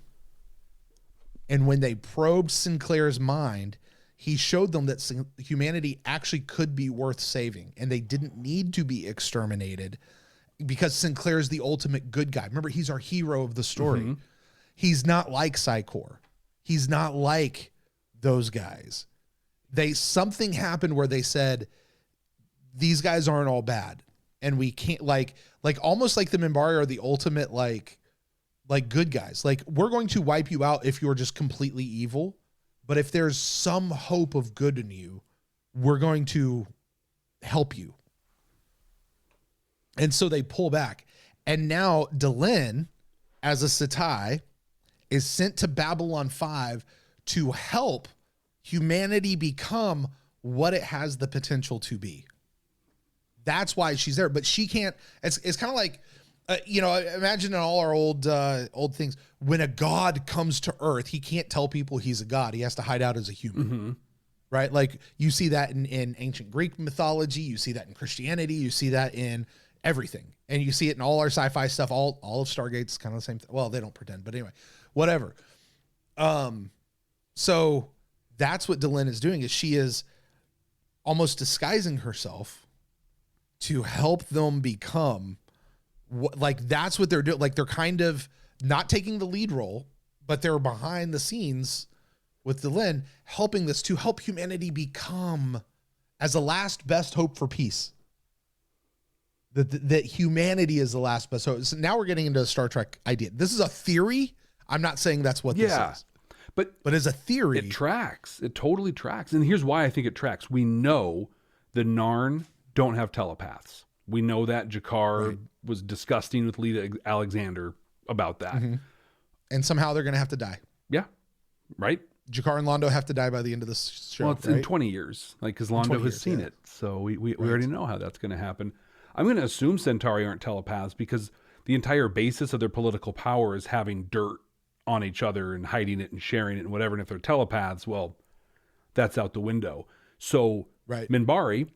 And when they probed Sinclair's mind, he showed them that humanity actually could be worth saving, and they didn't need to be exterminated because Sinclair is the ultimate good guy. Remember, he's our hero of the story. Mm-hmm. He's not like Psychor. He's not like those guys. Something happened where they said, these guys aren't all bad. And we can't like almost like the Minbari are the ultimate, like good guys. Like, we're going to wipe you out if you're just completely evil. But if there's some hope of good in you, we're going to help you. And so they pull back. And now Delenn, as a Setai, is sent to Babylon 5 to help humanity become what it has the potential to be. That's why she's there. But she can't. It's kind of like, imagine in all our old things, when a god comes to Earth, he can't tell people he's a god. He has to hide out as a human. Mm-hmm. Right? Like, you see that in ancient Greek mythology. You see that in Christianity. You see that in everything. And you see it in all our sci-fi stuff. All of Stargate's kind of the same thing. Well, they don't pretend, but anyway, whatever. So that's what Delenn is doing, is she is almost disguising herself to help them become that's what they're doing. Like, they're kind of not taking the lead role, but they're behind the scenes with Delenn, helping this to help humanity become, as a last best hope for peace. That humanity is the last best hope. So now we're getting into a Star Trek idea. This is a theory. I'm not saying that's what this is. But as a theory, it tracks. It totally tracks. And here's why I think it tracks. We know the Narn don't have telepaths. We know that Jakar was disgusting with Lita Alexander about that. Mm-hmm. And somehow they're going to have to die. Yeah. Right? Jakar and Londo have to die by the end of this show. Well, it's in 20 years. Like, because Londo has seen it. So we already know how that's going to happen. I'm going to assume Centauri aren't telepaths because the entire basis of their political power is having dirt on each other and hiding it and sharing it and whatever. And if they're telepaths, well, that's out the window. So Minbari,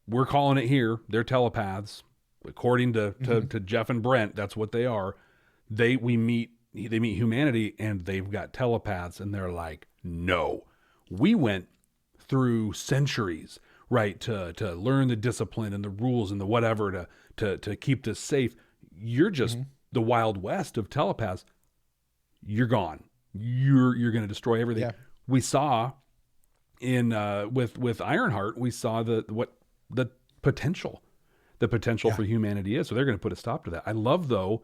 we're calling it here, they're telepaths. According to Jeff and Brent, that's what they are. They meet humanity and they've got telepaths, and they're like, no, we went through centuries, right, to learn the discipline and the rules and the whatever to keep this safe. You're just the Wild West of telepaths. You're gone. You're going to destroy everything. Yeah. We saw in with Ironheart, we saw the potential for humanity is. So they're going to put a stop to that. I love, though,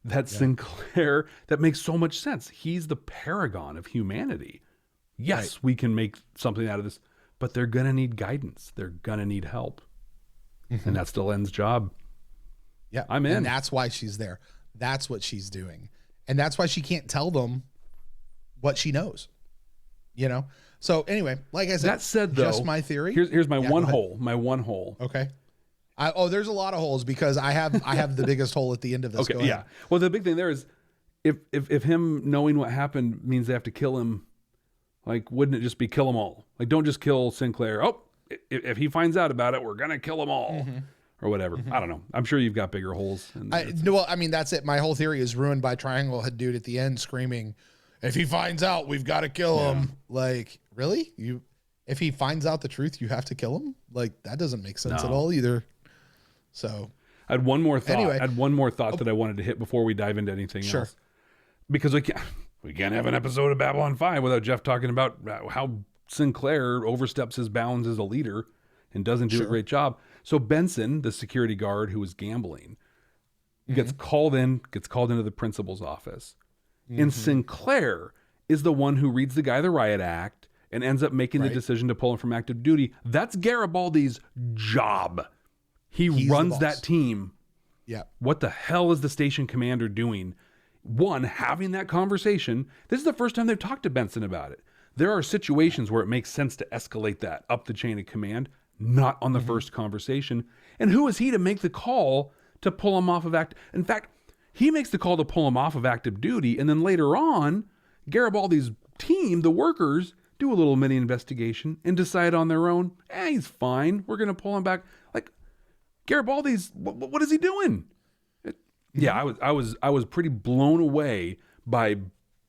that Sinclair, that makes so much sense. He's the paragon of humanity. Yes, we can make something out of this, but they're going to need guidance. They're going to need help. Mm-hmm. And that's Delenn's job. Yeah. I'm in. And that's why she's there. That's what she's doing. And that's why she can't tell them what she knows. So anyway, like I said, that said, though, just my theory. Here's my one hole. My one hole. Okay. There's a lot of holes because I have the biggest hole at the end of this. Okay. Yeah. Well, the big thing there is if him knowing what happened means they have to kill him, like, wouldn't it just be kill them all? Like, don't just kill Sinclair. Oh, if he finds out about it, we're going to kill them all. Mm-hmm. or whatever. I don't know. I'm sure you've got bigger holes. Well, I mean, that's it. My whole theory is ruined by Triangle Head Dude at the end screaming, "If he finds out, we've got to kill him." Like, really? If he finds out the truth, you have to kill him? Like, that doesn't make sense at all either. So I had one more thought. Anyway. I had one more thought that I wanted to hit before we dive into anything else. Because we can't have an episode of Babylon 5 without Jeff talking about how Sinclair oversteps his bounds as a leader and doesn't do a great job. So Benson, the security guard who was gambling, gets called into the principal's office. And Sinclair is the one who reads the guy the riot act and ends up making the decision to pull him from active duty. That's Garibaldi's job. He runs that team. Yeah. What the hell is the station commander doing? One, having that conversation. This is the first time they've talked to Benson about it. There are situations where it makes sense to escalate that up the chain of command, not on the first conversation. And who is he to make the call to pull him off of active? In fact, he makes the call to pull him off of active duty, and then later on, Garibaldi's team, the workers, do a little mini investigation and decide on their own, he's fine. We're going to pull him back. Like, Garibaldi's, what is he doing? I was pretty blown away by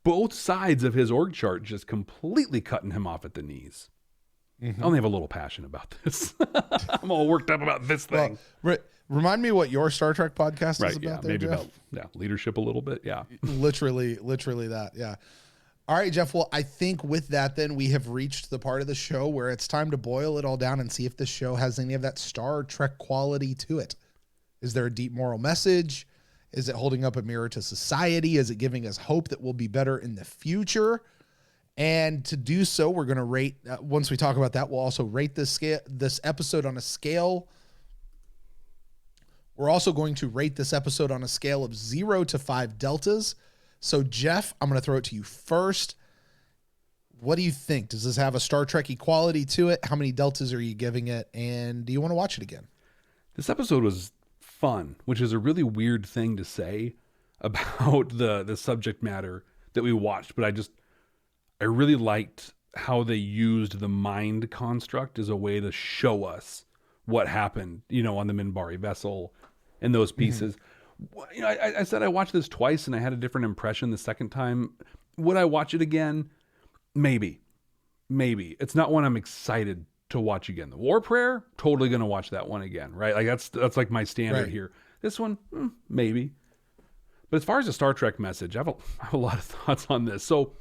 both sides of his org chart just completely cutting him off at the knees. I only have a little passion about this. I'm all worked up about this thing. Well, remind me what your Star Trek podcast is about. Maybe Jeff? about leadership a little bit. Yeah, literally that. Yeah. All right, Jeff. Well, I think with that, then we have reached the part of the show where it's time to boil it all down and see if the show has any of that Star Trek quality to it. Is there a deep moral message? Is it holding up a mirror to society? Is it giving us hope that we'll be better in the future? And to do so, we're going to rate, once we talk about that, we'll also rate this episode on a scale. We're also going to rate this episode on a scale of 0 to 5 deltas. So, Jeff, I'm going to throw it to you first. What do you think? Does this have a Star Trek quality to it? How many deltas are you giving it? And do you want to watch it again? This episode was fun, which is a really weird thing to say about the subject matter that we watched, but I really liked how they used the mind construct as a way to show us what happened, on the Minbari vessel and those pieces. I said I watched this twice and I had a different impression the second time. Would I watch it again? Maybe. It's not one I'm excited to watch again. The War Prayer, totally going to watch that one again, right? Like that's like my standard here. This one, maybe. But as far as the Star Trek message, I have a lot of thoughts on this. So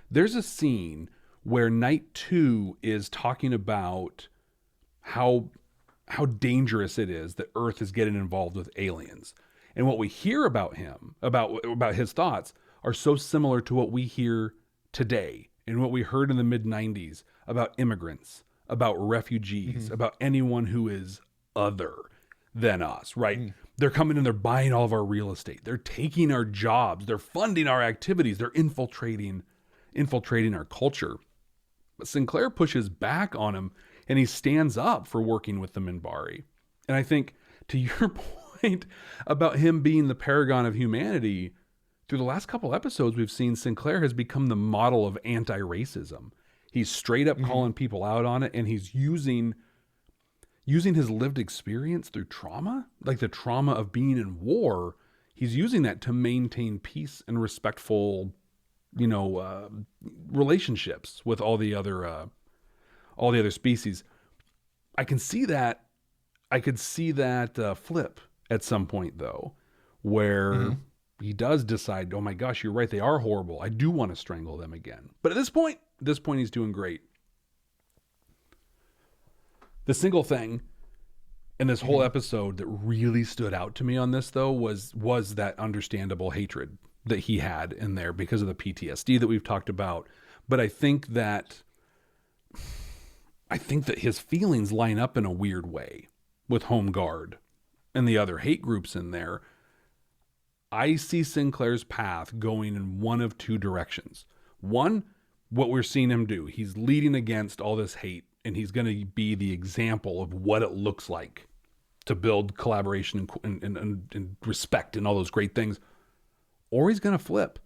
there's a scene where Night 2 is talking about how dangerous it is that Earth is getting involved with aliens. And what we hear about him, about his thoughts, are so similar to what we hear today and what we heard in the mid-90s about immigrants, about refugees, about anyone who is other than us, right? They're coming and they're buying all of our real estate. They're taking our jobs. They're funding our activities. They're infiltrating our culture. But Sinclair pushes back on him and he stands up for working with the Minbari. And I think, to your point about him being the paragon of humanity, through the last couple episodes, we've seen Sinclair has become the model of anti-racism. He's straight up calling people out on it, and he's using his lived experience through trauma, like the trauma of being in war. He's using that to maintain peace and respectful, relationships with all the other species. I could see that flip at some point, though, where he does decide, oh my gosh, you're right, they are horrible. I do want to strangle them again. But at this point, he's doing great. The single thing in this whole episode that really stood out to me on this, though, was that understandable hatred that he had in there because of the PTSD that we've talked about. But I think that his feelings line up in a weird way with Home Guard and the other hate groups in there. I see Sinclair's path going in one of two directions. One, what we're seeing him do. He's leading against all this hate, and he's going to be the example of what it looks like to build collaboration and respect and all those great things. Or he's going to flip.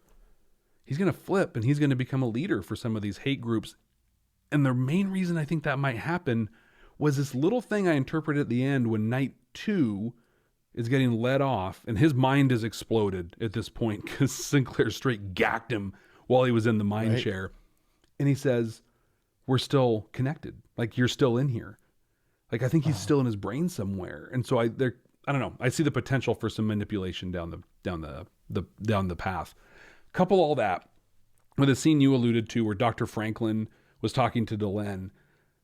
He's going to flip, and he's going to become a leader for some of these hate groups. And the main reason I think that might happen was this little thing I interpreted at the end when Night 2 is getting led off, and his mind has exploded at this point because Sinclair straight gacked him while he was in the mine chair. And he says, we're still connected. Like, you're still in here. Like, I think he's still in his brain somewhere. And so I don't know. I see the potential for some manipulation down the path. Couple all that with a scene you alluded to where Dr. Franklin was talking to Delenn.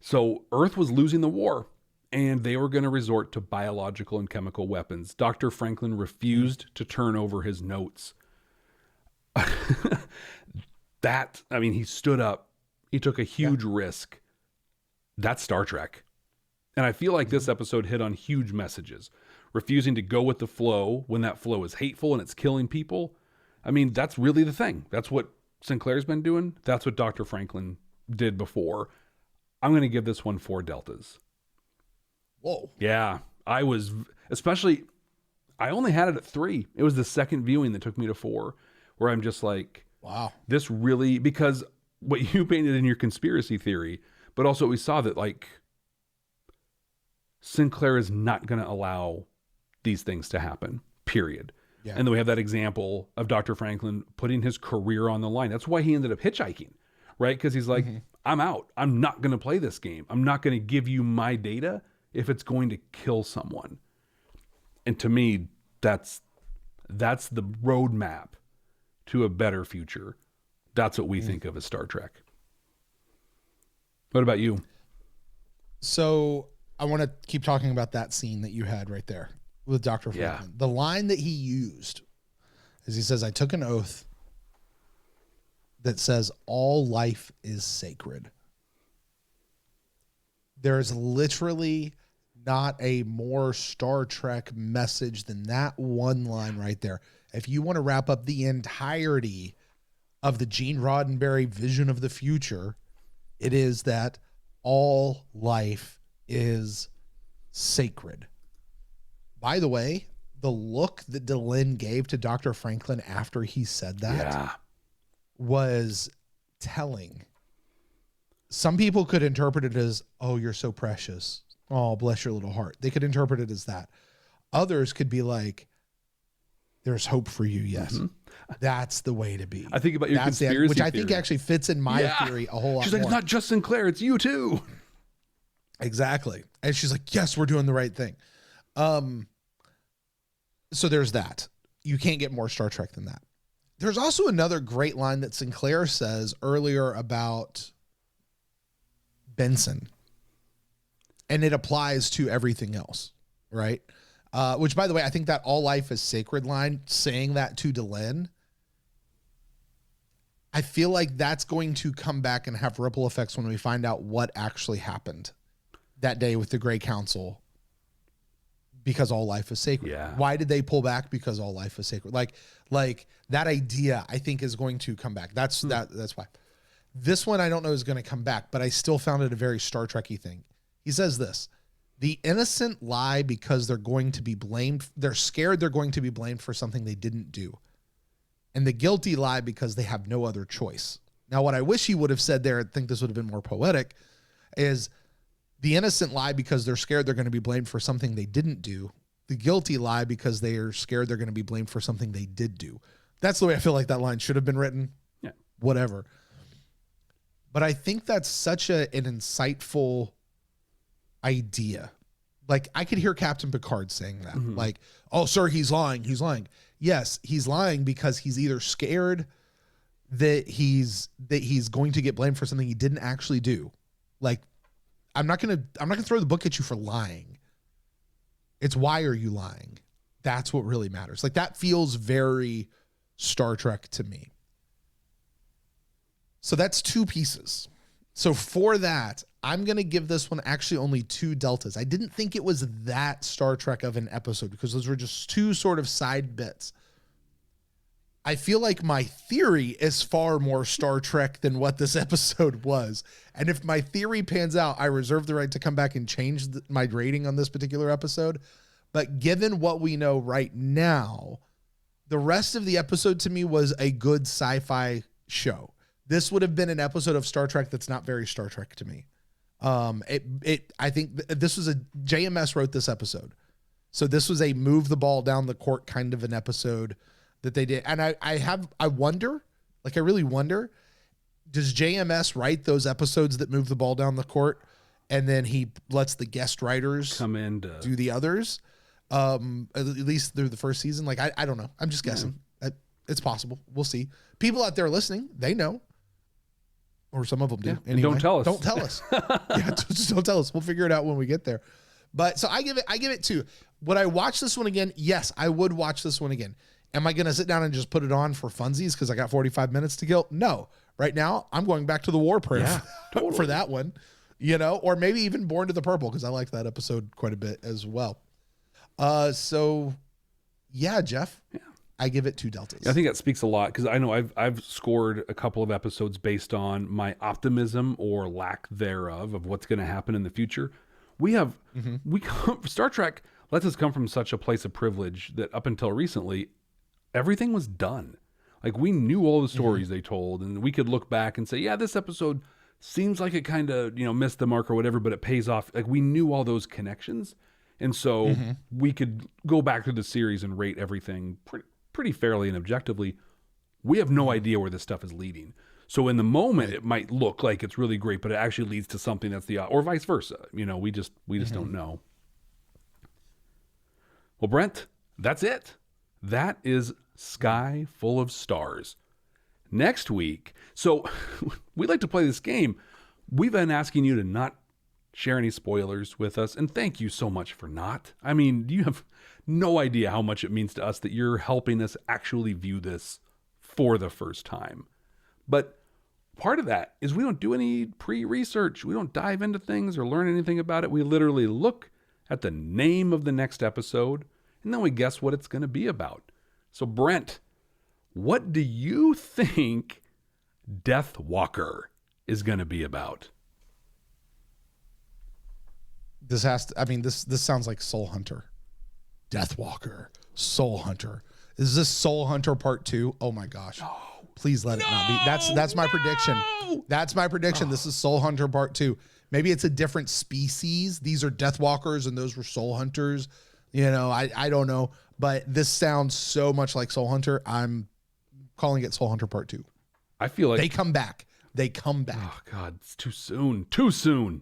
So Earth was losing the war, and they were going to resort to biological and chemical weapons. Dr. Franklin refused to turn over his notes. He stood up. He took a huge risk. That's Star Trek. And I feel like this episode hit on huge messages. Refusing to go with the flow when that flow is hateful and it's killing people. I mean, that's really the thing. That's what Sinclair's been doing. That's what Dr. Franklin did before. I'm going to give this one 4 deltas. Whoa. Yeah. I only had it at 3. It was the second viewing that took me to 4, where I'm just like, wow, this really, because what you painted in your conspiracy theory, but also we saw that like Sinclair is not going to allow these things to happen, period. Yeah. And then we have that example of Dr. Franklin putting his career on the line. That's why he ended up hitchhiking, right? Because he's like, I'm out. I'm not going to play this game. I'm not going to give you my data if it's going to kill someone. And to me, that's the roadmap to a better future. That's what we think of as Star Trek. What about you? So I want to keep talking about that scene that you had right there with Dr. Franklin. The line that he used is he says, I took an oath that says all life is sacred. There's literally not a more Star Trek message than that one line right there. If you want to wrap up the entirety of the Gene Roddenberry vision of the future, it is that all life is sacred. By the way, the look that Delenn gave to Dr. Franklin after he said that was telling. Some people could interpret it as, oh, you're so precious. Oh, bless your little heart. They could interpret it as that. Others could be like, there's hope for you. Yes. That's the way to be. I think about your conspiracy which I theory. think actually fits in my theory a whole lot. She's like, more. It's not just Sinclair, it's you too. Exactly. And she's like, yes, we're doing the right thing. So there's that. You can't get more Star Trek than that. There's also another great line that Sinclair says earlier about Benson. And it applies to everything else, right? Which, by the way, I think that all life is sacred line, saying that to Delenn, I feel like that's going to come back and have ripple effects when we find out what actually happened that day with the Grey Council, because all life is sacred. Yeah. Why did they pull back? Because all life is sacred. Like that idea, I think, is going to come back. That's why. This one I don't know is going to come back, but I still found it a very Star Trek-y thing. He says this: the innocent lie because they're going to be blamed. They're scared they're going to be blamed for something they didn't do. And the guilty lie because they have no other choice. Now, what I wish he would have said there, I think this would have been more poetic, is the innocent lie because they're scared they're going to be blamed for something they didn't do. The guilty lie because they are scared they're going to be blamed for something they did do. That's the way I feel like that line should have been written. Yeah. Whatever. But I think that's such an insightful idea. Like, I could hear Captain Picard saying that. Like, oh, sir, he's lying. He's lying. Yes, he's lying because he's either scared that he's going to get blamed for something he didn't actually do. Like, I'm not gonna throw the book at you for lying. It's why are you lying? That's what really matters. Like, that feels very Star Trek to me. So that's 2 pieces. So for that, I'm going to give this one actually only 2 deltas. I didn't think it was that Star Trek of an episode because those were just 2 sort of side bits. I feel like my theory is far more Star Trek than what this episode was. And if my theory pans out, I reserve the right to come back and change my rating on this particular episode. But given what we know right now, the rest of the episode to me was a good sci-fi show. This would have been an episode of Star Trek that's not very Star Trek to me. I think this was JMS wrote this episode. So this was a move the ball down the court kind of an episode that they did. And I wonder, like, I really wonder, does JMS write those episodes that move the ball down the court and then he lets the guest writers come in to do the others? At least through the first season. Like, I don't know. I'm just guessing. It's possible. We'll see. People out there listening, they know. Or some of them do. Yeah. Anyway, Don't tell us. Don't tell us. Yeah, just don't tell us. We'll figure it out when we get there. But so I give it 2. Would I watch this one again? Yes, I would watch this one again. Am I going to sit down and just put it on for funsies because I got 45 minutes to kill? No. Right now, I'm going back to the War Prayer for that one, or maybe even Born to the Purple because I like that episode quite a bit as well. So, yeah, Jeff. Yeah. I give it 2 deltas. I think that speaks a lot because I know I've scored a couple of episodes based on my optimism or lack thereof of what's going to happen in the future. Star Trek lets us come from such a place of privilege that up until recently, everything was done. Like, we knew all the stories they told, and we could look back and say, yeah, this episode seems like it kind of, missed the mark or whatever, but it pays off. Like, we knew all those connections. And so we could go back through the series and rate everything pretty fairly and objectively. We have no idea where this stuff is leading. So in the moment, it might look like it's really great, but it actually leads to something that's or vice versa. We just don't know. Well, Brent, that's it. That is Sky Full of Stars. Next week, so we like to play this game. We've been asking you to not share any spoilers with us, and thank you so much for not. I mean, you have no idea how much it means to us that you're helping us actually view this for the first time. But part of that is we don't do any pre-research. We don't dive into things or learn anything about it. We literally look at the name of the next episode, and then we guess what it's going to be about. So, Brent, what do you think Death Walker is going to be about? This sounds like Soul Hunter. Death Walker, Soul Hunter. Is this Soul Hunter Part 2? Oh my gosh. No. Please let it not be. That's my prediction. That's my prediction. This is Soul Hunter Part 2. Maybe it's a different species. These are Death Walkers and those were Soul Hunters. I don't know. But this sounds so much like Soul Hunter. I'm calling it Soul Hunter Part 2. I feel like they come back. Oh God, it's too soon. Too soon.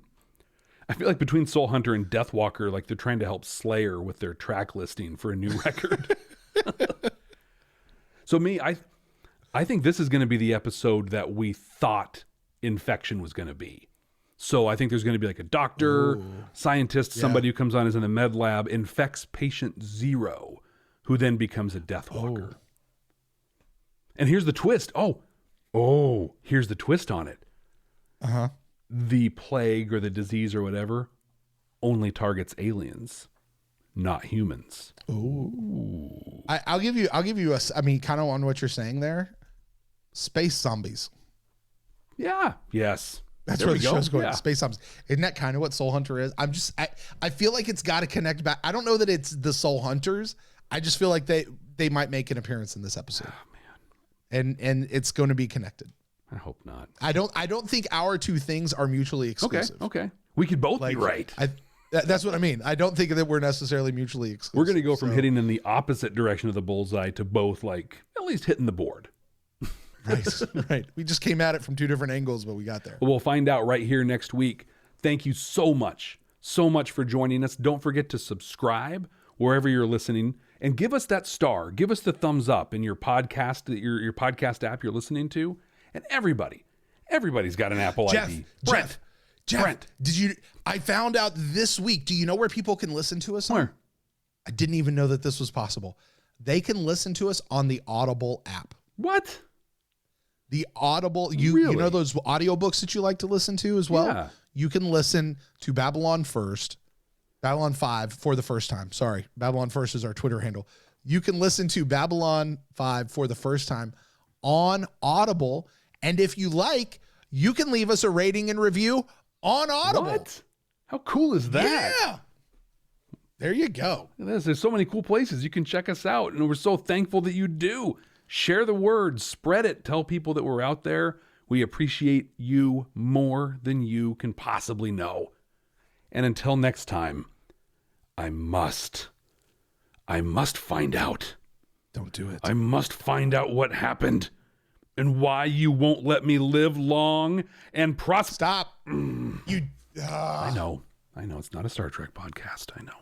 I feel like between Soul Hunter and Death Walker, like they're trying to help Slayer with their track listing for a new record. So I think this is going to be the episode that we thought Infection was going to be. So I think there's going to be like a doctor, scientist, somebody who comes on as in the med lab, infects patient 0, who then becomes a Death Walker. And here's the twist. Here's the twist on it. The plague or the disease or whatever only targets aliens, not humans. Ooh. I'll give you kind of on what you're saying there. Space zombies. Yeah. Yes. That's where the show's going. Yeah. Space zombies. Isn't that kind of what Soul Hunter is? I feel like it's got to connect back. I don't know that it's the Soul Hunters. I just feel like they might make an appearance in this episode. Oh, man. And it's going to be connected. I hope not. I don't think our two things are mutually exclusive. Okay. We could both be right. That's what I mean. I don't think that we're necessarily mutually exclusive. We're going to go from hitting in the opposite direction of the bullseye to both at least hitting the board. Right. We just came at it from 2 different angles, but we got there. Well, we'll find out right here next week. Thank you so much for joining us. Don't forget to subscribe wherever you're listening and give us that star. Give us the thumbs up in your podcast, your podcast app you're listening to. And everybody's got an Apple ID. Brent, I found out this week. Do you know where people can listen to us? Where? I didn't even know that this was possible. They can listen to us on the Audible app. What? The Audible, you know those audiobooks that you like to listen to as well? Yeah. You can listen to Babylon 5 for the first time. Sorry, Babylon 1st is our Twitter handle. You can listen to Babylon 5 for the first time on Audible. And if you like, you can leave us a rating and review on Audible. What? How cool is that? Yeah. There you go. There's so many cool places you can check us out. And we're so thankful that you do. Share the word, spread it, tell people that we're out there. We appreciate you more than you can possibly know. And until next time, I must find out. Don't do it. I must find out what happened and why you won't let me live long and prosper. Stop. You. I know. It's not a Star Trek podcast. I know.